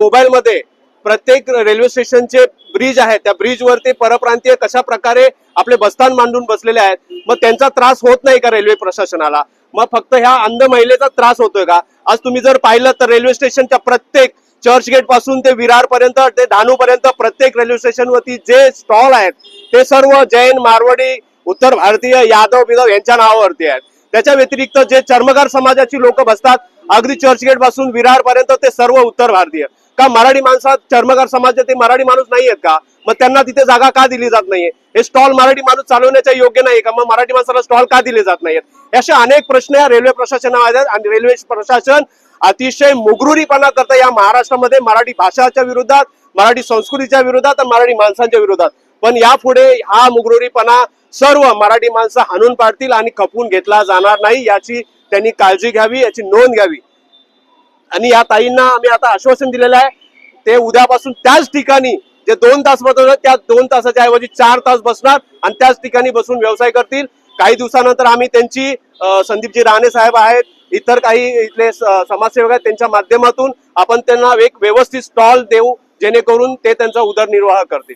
मोबाईलमध्ये प्रत्येक रेल्वे स्टेशनचे ब्रिज आहेत, त्या ब्रिजवरती परप्रांतीय कशा प्रकारे आपले बस्तान मांडून बसलेले आहेत, मग त्यांचा त्रास होत नाही का रेल्वे प्रशासनाला? मग फक्त ह्या अंध महिलेचा त्रास होतोय का? आज तुम्ही जर पाहिलं तर रेल्वे स्टेशनच्या प्रत्येक चर्चगेट पासून ते विरार पर्यंत ते धानू पर्यंत प्रत्येक रेल्वे स्टेशनवरती जे स्टॉल आहेत ते सर्व जैन, मारवाडी, उत्तर भारतीय, यादव बिदव यांच्या नावावरती आहेत. त्याच्या व्यतिरिक्त जे चर्मकार समाजाची लोक बसतात अगदी चर्चगेट पासून विरार पर्यंत ते सर्व उत्तर भारतीय. का मराठी माणसात चर्मकार समाजाचे मराठी माणूस नाही आहेत का? मग त्यांना तिथे जागा का दिली जात नाहीये? हे स्टॉल मराठी माणूस चालवण्याच्या योग्य नाही का? मग मराठी माणसाला स्टॉल का दिले जात नाहीत? असे अनेक प्रश्न या रेल्वे प्रशासनामध्ये आहेत आणि रेल्वे प्रशासन अतिशय मुगरुरीपणा करतं या महाराष्ट्रामध्ये मराठी भाषाच्या विरोधात, मराठी संस्कृतीच्या विरोधात आणि मराठी माणसांच्या विरोधात. पण यापुढे हा मुगरुरीपणा सर्व मराठी माणसं हाणून पाडतील आणि खपवून घेतला जाणार नाही, याची त्यांनी काळजी घ्यावी, याची नोंद घ्यावी. आणि या ताईंना आम्ही आता आश्वासन दिलेलं आहे, ते उद्यापासून त्याच ठिकाणी जे 2 तास बसवतात त्या 2 तासाच्या ऐवजी 4 तास बसणार आणि त्याच ठिकाणी बसून व्यवसाय करतील. काही दिवसानंतर आम्ही त्यांची संदीपजी राणे साहेब आहेत, इतर काही इथले समाजसेवक आहेत, त्यांच्या माध्यमातून आपण त्यांना एक व्यवस्थित स्टॉल देऊ जेणेकरून ते त्यांचा उदरनिर्वाह करतील.